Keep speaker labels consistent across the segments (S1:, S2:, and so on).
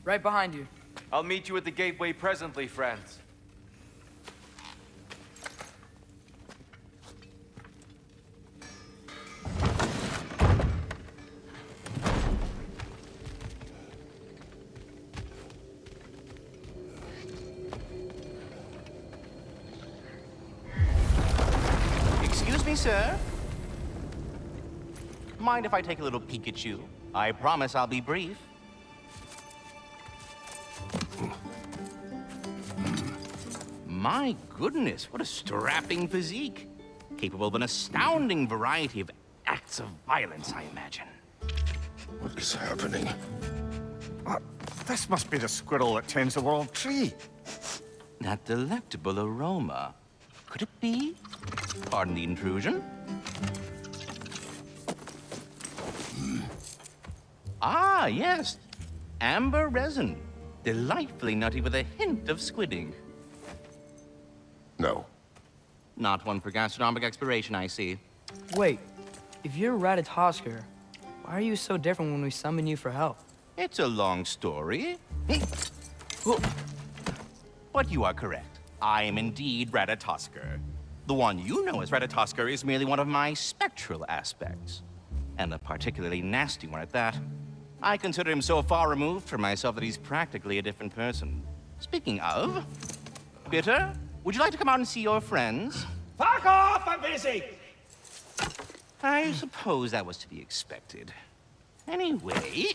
S1: Right behind you.
S2: I'll meet you at the gateway presently, friends.
S3: Excuse me, sir. Mind if I take a little peek at you? I promise I'll be brief. My goodness, what a strapping physique. Capable of an astounding variety of acts of violence, I imagine.
S4: What is happening?
S5: This must be the squirrel that tends the world tree.
S3: That delectable aroma. Could it be? Pardon the intrusion. Ah, yes. Amber resin. Delightfully nutty with a hint of squidding.
S4: No.
S3: Not one for gastronomic exploration, I see.
S1: Wait, if you're Ratatoskr, why are you so different when we summon you for help?
S3: It's a long story. But you are correct. I am indeed Ratatoskr. The one you know as Ratatoskr is merely one of my spectral aspects. And a particularly nasty one at that. I consider him so far removed from myself that he's practically a different person. Speaking of, Bitter, would you like to come out and see your friends?
S6: Fuck off! I'm busy!
S3: I suppose that was to be expected. Anyway,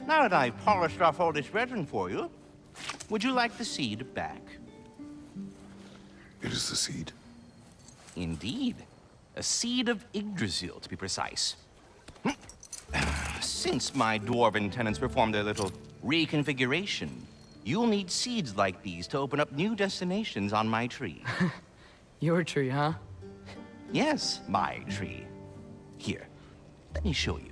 S3: now that I've polished off all this resin for you, would you like the seed back?
S4: It is the seed.
S3: Indeed. A seed of Yggdrasil, to be precise. Since my dwarven tenants performed their little reconfiguration, you'll need seeds like these to open up new destinations on my tree.
S1: Your tree, huh?
S3: Yes, my tree. Here, let me show you.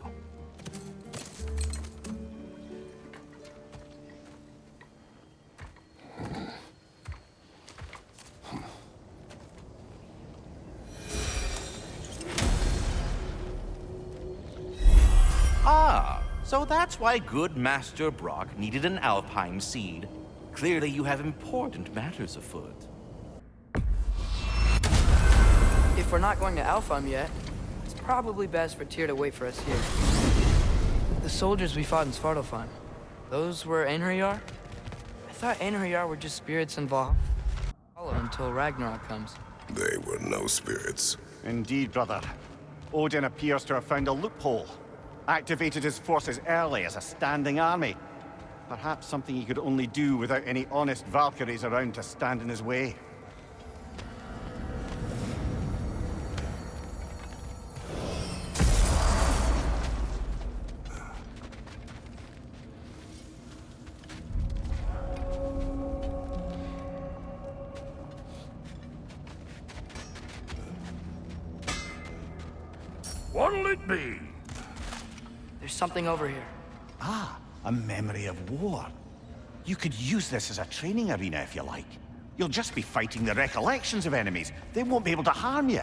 S3: Ah, so that's why good Master Brock needed an Alfheim seed. Clearly you have important matters afoot.
S1: If we're not going to Alfheim yet, it's probably best for Tyr to wait for us here. The soldiers we fought in Svartalfheim, those were Einherjar? I thought Einherjar were just spirits in Valhalla until Ragnarok comes.
S4: They were no spirits.
S5: Indeed, brother. Odin appears to have found a loophole. Activated his forces early as a standing army. Perhaps something he could only do without any honest Valkyries around to stand in his way.
S6: What'll it be?
S1: There's something over here.
S5: Ah, a memory of war. You could use this as a training arena if you like. You'll just be fighting the recollections of enemies. They won't be able to harm you.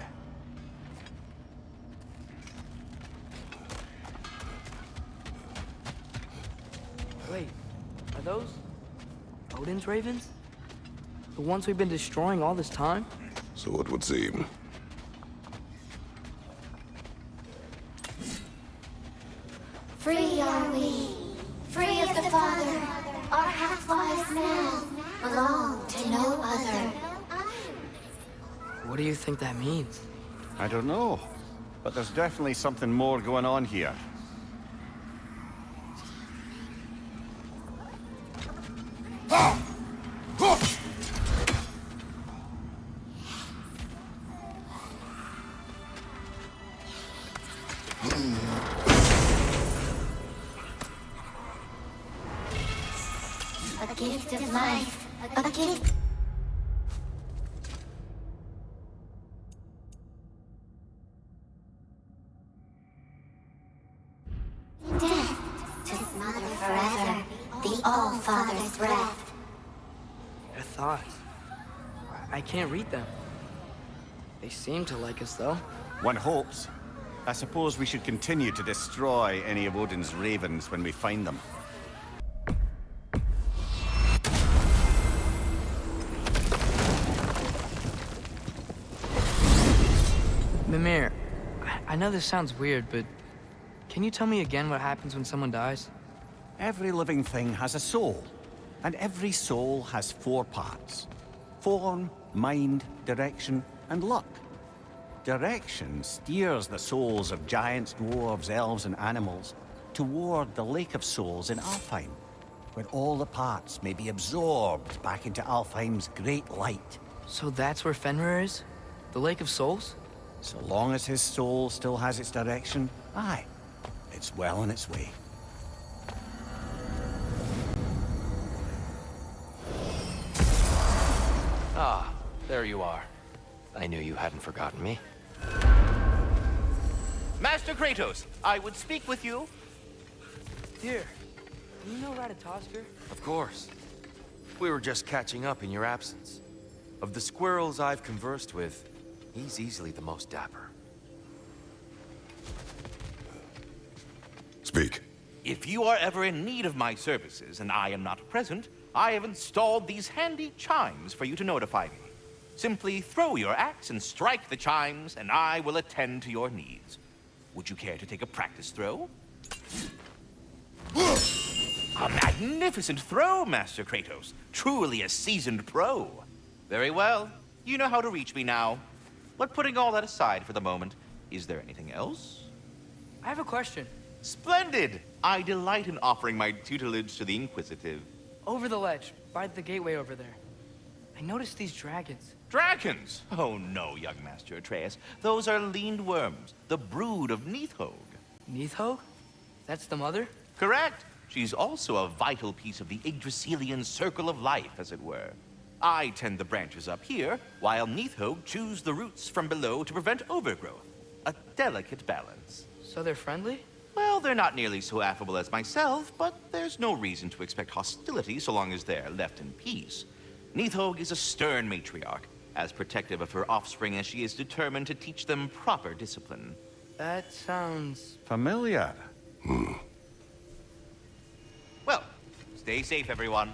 S1: Wait, are those Odin's ravens? The ones we've been destroying all this time?
S4: So it would seem.
S7: Free are we, free of the Father. Our half-wise men belong to no other.
S1: What do you think that means?
S5: I don't know, but there's definitely something more going on here.
S7: A gift of life, a gift. Death to smother forever the All-Father's breath.
S1: Your thoughts. I can't read them. They seem to like us, though.
S5: One hopes. I suppose we should continue to destroy any of Odin's ravens when we find them.
S1: Mimir, I know this sounds weird, but can you tell me again what happens when someone dies?
S5: Every living thing has a soul, and every soul has 4 parts. Form, mind, direction, and luck. Direction steers the souls of giants, dwarves, elves, and animals toward the Lake of Souls in Alfheim, where all the parts may be absorbed back into Alfheim's great light.
S1: So that's where Fenrir is? The Lake of Souls?
S5: So long as his soul still has its direction, aye, it's well on its way.
S8: Ah, there you are. I knew you hadn't forgotten me.
S3: Master Kratos, I would speak with you.
S1: Dear, do you know Ratatosker?
S2: Of course. We were just catching up in your absence. Of the squirrels I've conversed with, he's easily the most dapper.
S4: Speak.
S3: If you are ever in need of my services and I am not present, I have installed these handy chimes for you to notify me. Simply throw your axe and strike the chimes, and I will attend to your needs. Would you care to take a practice throw? A magnificent throw, Master Kratos. Truly a seasoned pro. Very well. You know how to reach me now. But putting all that aside for the moment, is there anything else?
S1: I have a question.
S3: Splendid! I delight in offering my tutelage to the inquisitive.
S1: Over the ledge, by the gateway over there. I noticed these dragons.
S3: Dragons? Oh no, young Master Atreus. Those are leaned worms, the brood of Nithhog.
S1: Nithhog? That's the mother?
S3: Correct. She's also a vital piece of the Yggdrasilian circle of life, as it were. I tend the branches up here, while Nithhog chews the roots from below to prevent overgrowth. A delicate balance.
S1: So they're friendly?
S3: Well, they're not nearly so affable as myself, but there's no reason to expect hostility so long as they're left in peace. Nithhog is a stern matriarch, as protective of her offspring as she is determined to teach them proper discipline.
S1: That sounds...
S5: Familiar.
S3: Well, stay safe, everyone.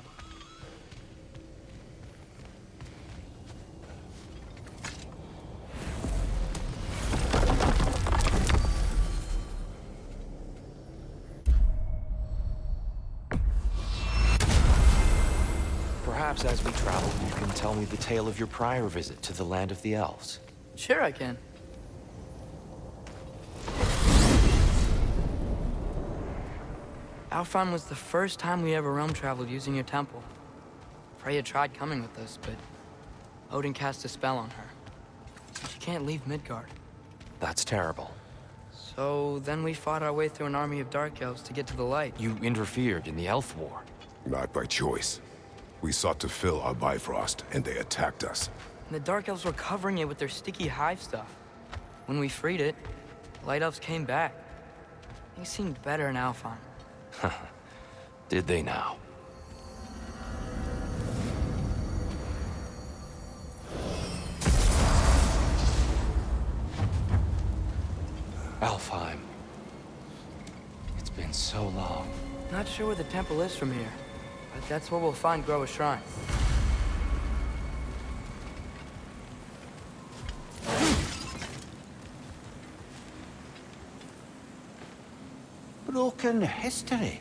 S8: Perhaps as we travel, you can tell me the tale of your prior visit to the land of the elves.
S1: Sure I can. Alfheim was the first time we ever realm traveled using your temple. Freya tried coming with us, but Odin cast a spell on her. She can't leave Midgard.
S8: That's terrible.
S1: So then we fought our way through an army of dark elves to get to the light.
S8: You interfered in the Elf War.
S4: Not by choice. We sought to fill our Bifrost, and they attacked us.
S1: And the dark elves were covering it with their sticky hive stuff. When we freed it, the light elves came back. They seemed better in Alfheim.
S8: Did they now? Alfheim. It's been so long.
S1: Not sure where the temple is from here, but that's where we'll find Groa's shrine.
S5: Broken history.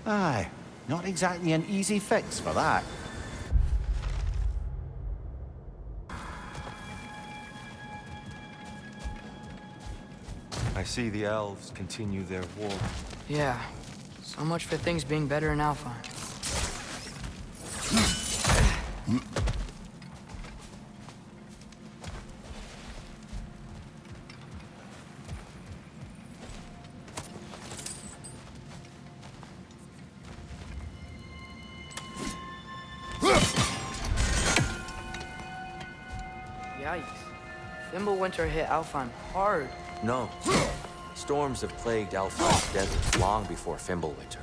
S5: Aye, not exactly an easy fix for that.
S2: I see the elves continue their war.
S1: Yeah, so much for things being better in Alfheim. Yikes. Fimbulwinter hit Alfheim hard.
S8: No. Storms have plagued Alfheim's deserts long before Fimbulwinter.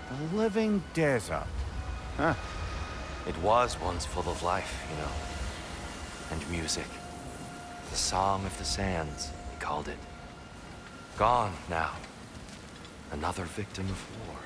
S5: A living desert. Huh.
S2: It was once full of life, you know. And music. The Song of the Sands, he called it. Gone now. Another victim of war.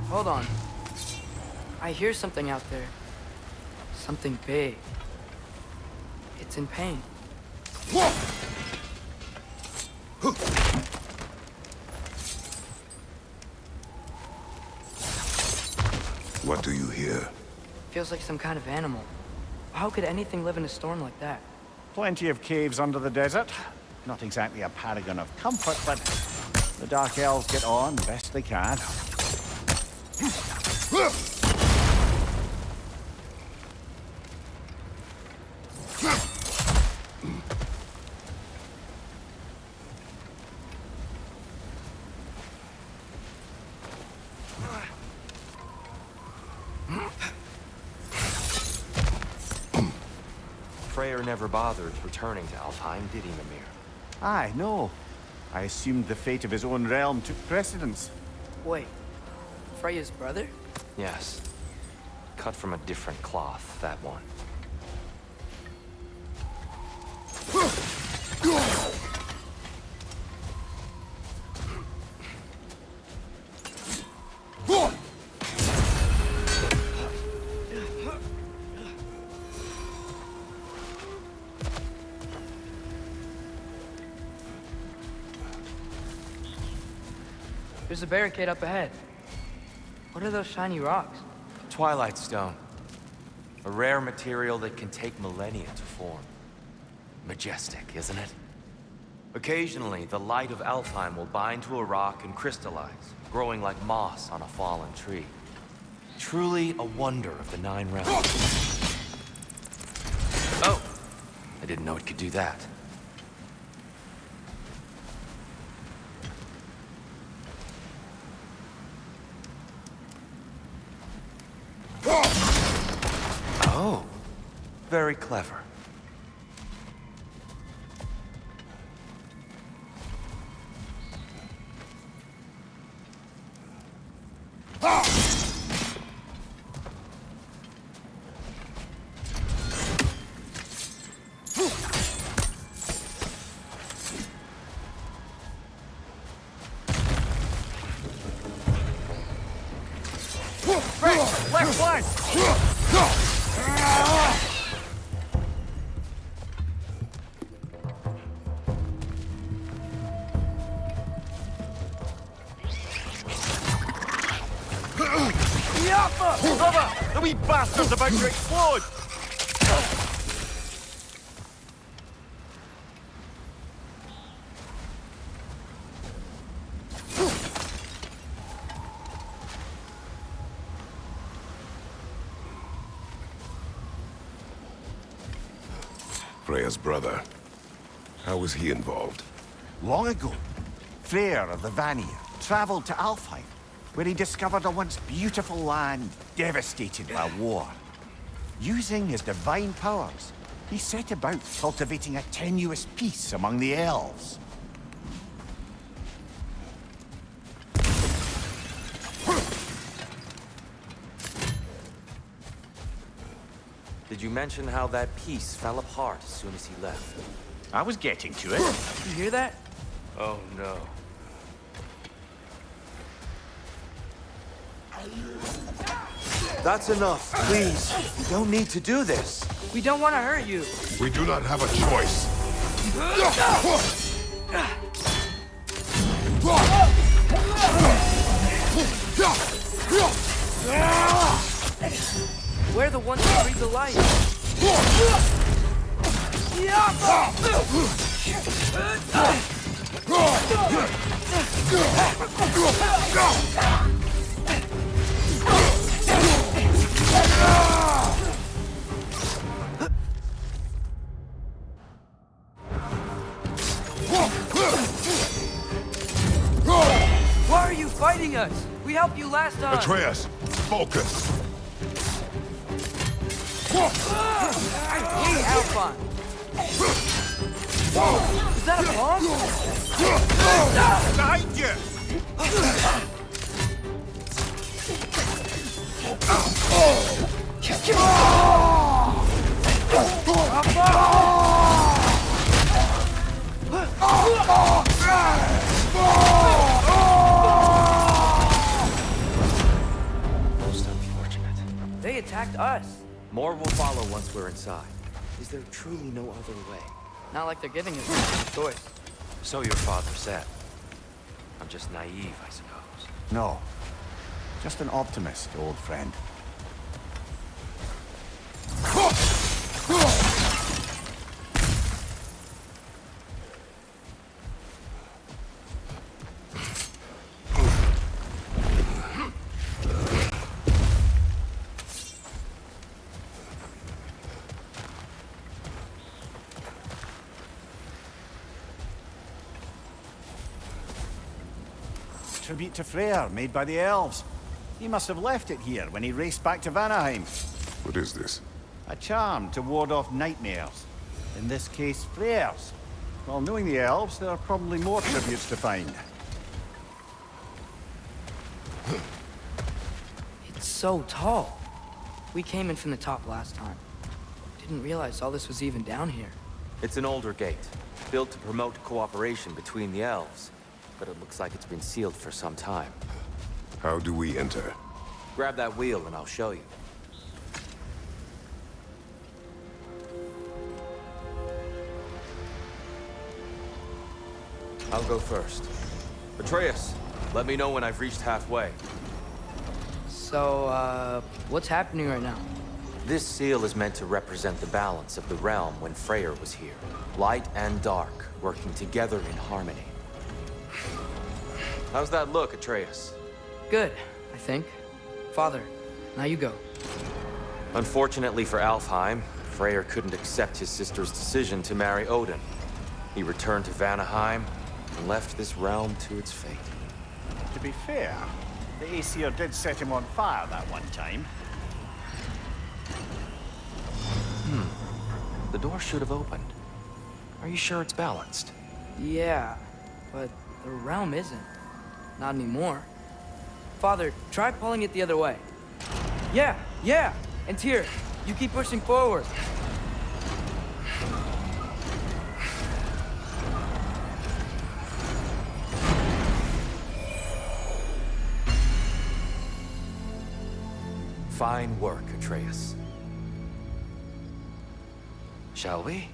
S1: Hold on. I hear something out there. Something big. It's in pain.
S4: What do you hear?
S1: Feels like some kind of animal. How could anything live in a storm like that?
S5: Plenty of caves under the desert. Not exactly a paragon of comfort, but the Dark Elves get on best they can.
S2: Freyr never bothered returning to Alfheim, did he, Mimir?
S5: Aye, no. I assumed the fate of his own realm took precedence.
S1: Wait. Freya's brother?
S2: Yes. Cut from a different cloth, that one.
S1: There's a barricade up ahead. What are those shiny rocks?
S2: Twilight Stone. A rare material that can take millennia to form. Majestic, isn't it? Occasionally, the light of Alfheim will bind to a rock and crystallize, growing like moss on a fallen tree. Truly a wonder of the Nine Realms. Oh! I didn't know it could do that. Oh, very clever.
S5: Left flank! Brother! The wee bastard's about to explode!
S4: Freya's brother. How was he involved?
S5: Long ago, Freyr of the Vanir traveled to Alfheim, where he discovered a once beautiful land devastated by war. Using his divine powers, he set about cultivating a tenuous peace among the elves.
S8: Did you mention how that piece fell apart as soon as he left?
S5: I was getting to it.
S1: You hear that?
S2: Oh no.
S8: That's enough, please. You don't need to do this.
S1: We don't want to hurt you.
S4: We do not have a choice.
S1: We're the ones who breathe the light. helped you last time.
S4: Atreus, focus.
S1: I hate Alfheim. Is that a bomb?
S5: Behind you!
S2: Most unfortunate.
S1: They attacked us.
S2: More will follow once we're inside. Is there truly no other way?
S1: Not like they're giving us a choice.
S2: So your father said. I'm just naive, I suppose.
S5: No. Just an optimist, old friend. Tribute to Freyr, made by the elves. He must have left it here when he raced back to Vanaheim.
S4: What is this?
S5: A charm to ward off nightmares. In this case, Freyr's. Well, knowing the elves, there are probably more tributes to find.
S1: It's so tall. We came in from the top last time. Didn't realize all this was even down here.
S2: It's an older gate, built to promote cooperation between the elves. But it looks like it's been sealed for some time.
S4: How do we enter?
S2: Grab that wheel and I'll show you. I'll go first. Atreus, let me know when I've reached halfway.
S1: So, what's happening right now?
S2: This seal is meant to represent the balance of the realm when Freyr was here. Light and dark, working together in harmony. How's that look, Atreus?
S1: Good, I think. Father, now you go.
S2: Unfortunately for Alfheim, Freyr couldn't accept his sister's decision to marry Odin. He returned to Vanaheim and left this realm to its fate.
S5: To be fair, the Aesir did set him on fire that one time.
S2: The door should have opened. Are you sure it's balanced?
S1: Yeah, but the realm isn't. Not anymore. Father, try pulling it the other way. Yeah! And Tyr, you keep pushing forward.
S2: Fine work, Atreus. Shall we?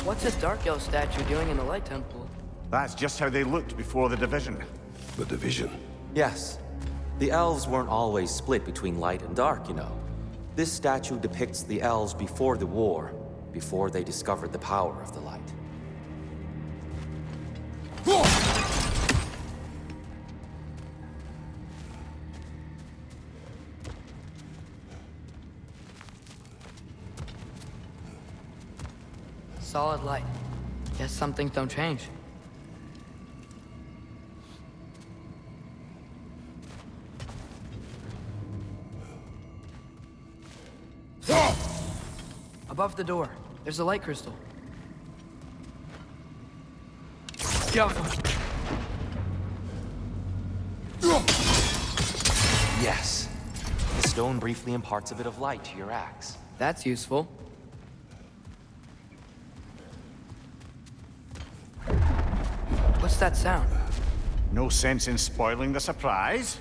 S1: What's this Dark Elf statue doing in the Light Temple?
S5: That's just how they looked before the division.
S4: The division.
S2: Yes. The elves weren't always split between light and dark, you know. This statue depicts the elves before the war, before they discovered the power of the light.
S1: Solid light. Guess some things don't change. Above the door, there's a light crystal.
S2: Yes. The stone briefly imparts a bit of light to your axe.
S1: That's useful. What's that sound?
S5: No sense in spoiling the surprise.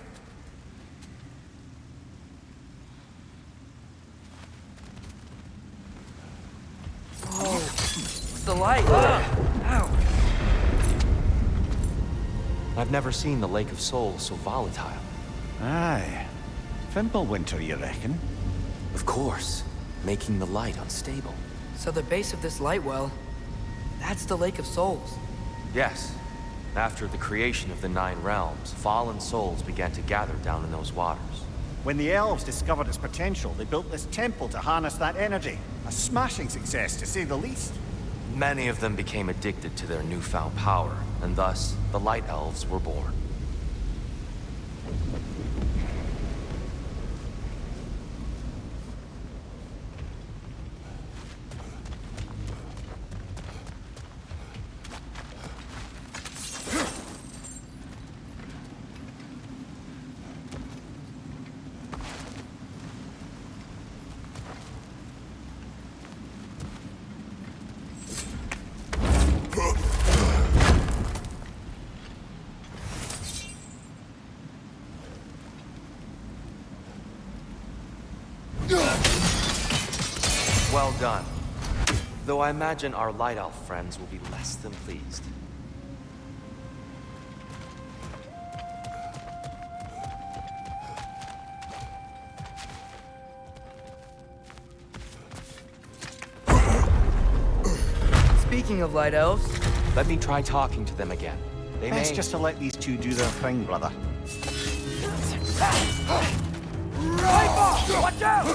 S1: It's the light. Ow.
S2: I've never seen the Lake of Souls so volatile.
S5: Aye. Fimbulwinter, you reckon?
S2: Of course, making the light unstable.
S1: So the base of this light well, that's the Lake of Souls.
S2: Yes. After the creation of the Nine Realms, fallen souls began to gather down in those waters.
S5: When the elves discovered its potential, they built this temple to harness that energy. A smashing success, to say the least.
S2: Many of them became addicted to their newfound power, and thus, the Light Elves were born. Well done. Though I imagine our Light Elf friends will be less than pleased.
S1: Speaking of Light Elves,
S2: Let me try talking to them again. They
S5: Best
S2: may...
S5: just to let these two do their thing, brother.
S6: Watch out!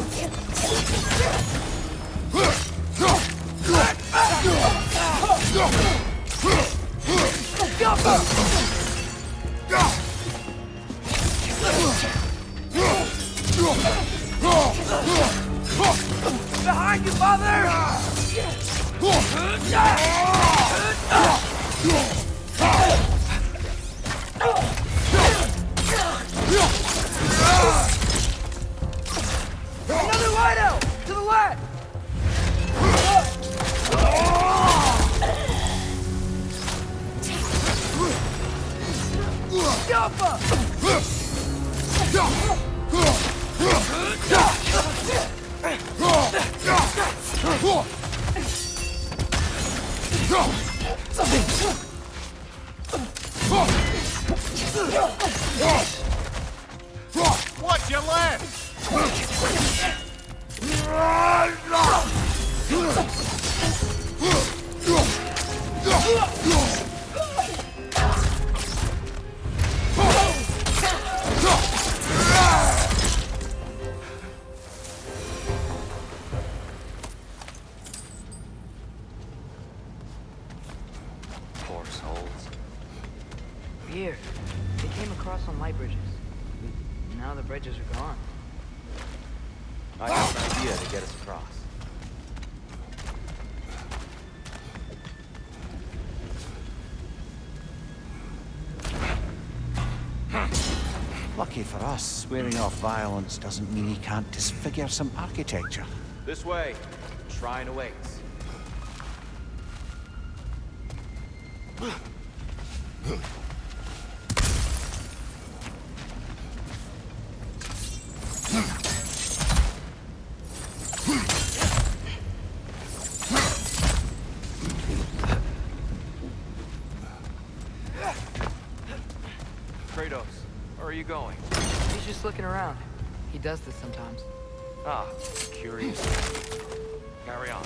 S6: Behind you, father! Another Light Elf! To the left!
S5: Watch your left!
S2: Poor souls.
S1: weird. They came across on light bridges. Now the bridges are gone.
S8: I have an idea to get us across.
S5: Lucky for us, swearing off violence doesn't mean he can't disfigure some architecture.
S8: This way. Shrine awaits.
S2: Kratos, where are you going?
S1: He's just looking around. He does this sometimes.
S2: Ah, curious. Carry on.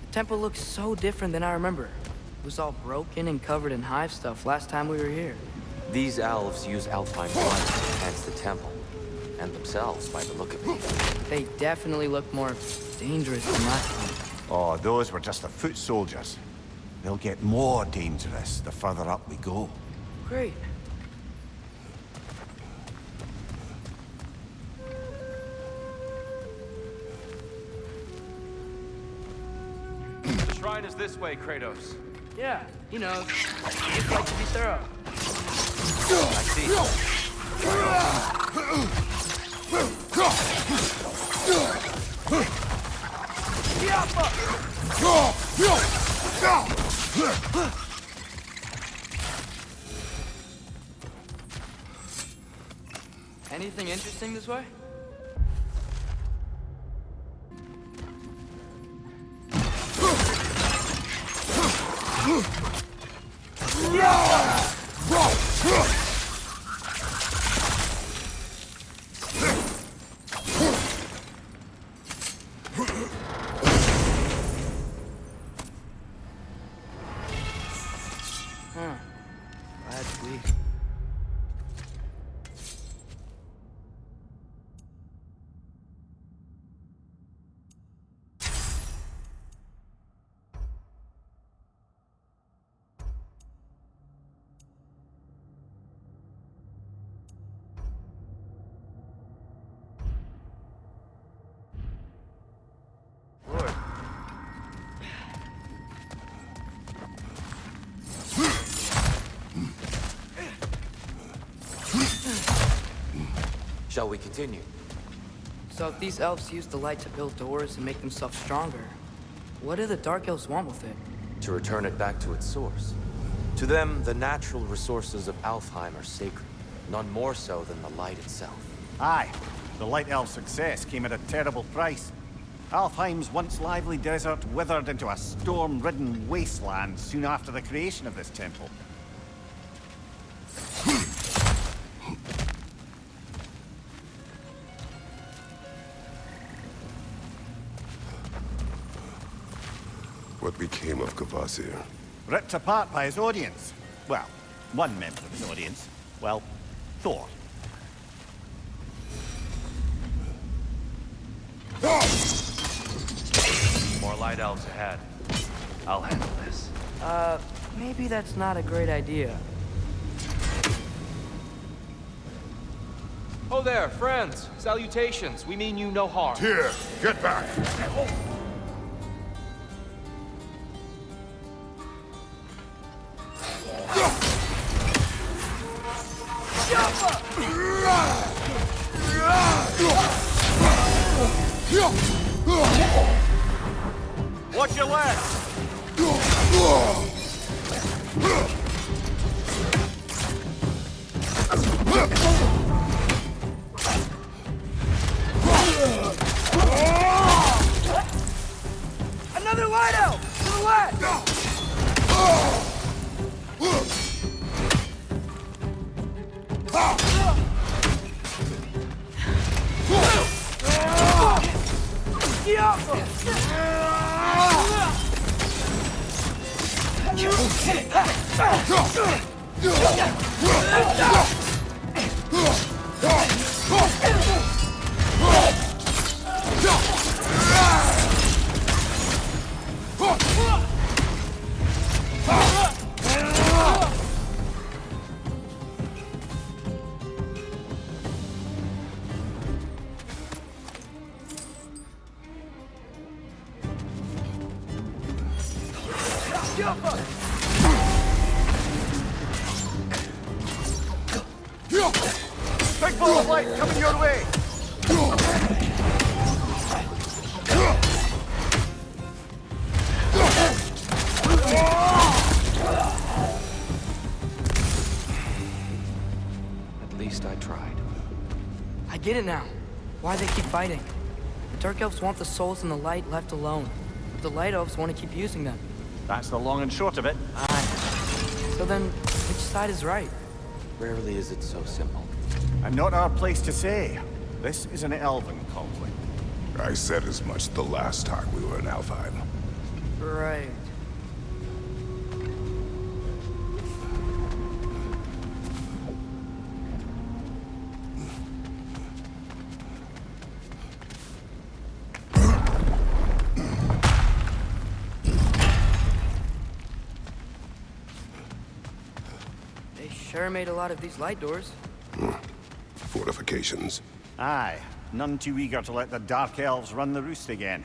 S1: The temple looks so different than I remember. It was all broken and covered in hive stuff last time we were here.
S2: These elves use Alfheim blood to enhance the temple. And themselves, by the look of it.
S1: They definitely look more dangerous than last time.
S5: Oh, those were just the foot soldiers. They'll get more dangerous the further up we go.
S1: Great.
S2: The shrine is this way, Kratos.
S1: Yeah, he knows. He just likes to be thorough.
S2: I see.
S1: Anything interesting this way? Huh. Glad we... Lord.
S8: Shall we continue?
S1: So if these elves use the light to build doors and make themselves stronger, what do the Dark Elves want with it?
S8: To return it back to its source. To them, the natural resources of Alfheim are sacred, none more so than the light itself.
S5: Aye, the Light Elf's success came at a terrible price. Alfheim's once lively desert withered into a storm-ridden wasteland soon after the creation of this temple.
S4: What became of Kvasir?
S5: Ripped apart by his audience. Well, one member of his audience. Well, Thor.
S2: More light elves ahead. I'll handle this.
S1: Maybe that's not a great idea.
S2: Oh there, friends. Salutations. We mean you no harm.
S4: Here, get back!
S5: Watch your left!
S6: Another light elf! To the left!
S5: Big ball of light coming your way!
S8: At least I tried.
S1: I get it now. Why they keep fighting. The Dark Elves want the souls and the light left alone. But the Light Elves want to keep using them.
S5: That's the long and short of it.
S1: So then, which side is right?
S8: Rarely is it so simple.
S5: And not our place to say. This is an elven conflict.
S4: I said as much the last time we were in Alfheim.
S1: Right. They sure made a lot of these light doors.
S4: Fortifications.
S5: Aye, none too eager to let the Dark Elves run the roost again.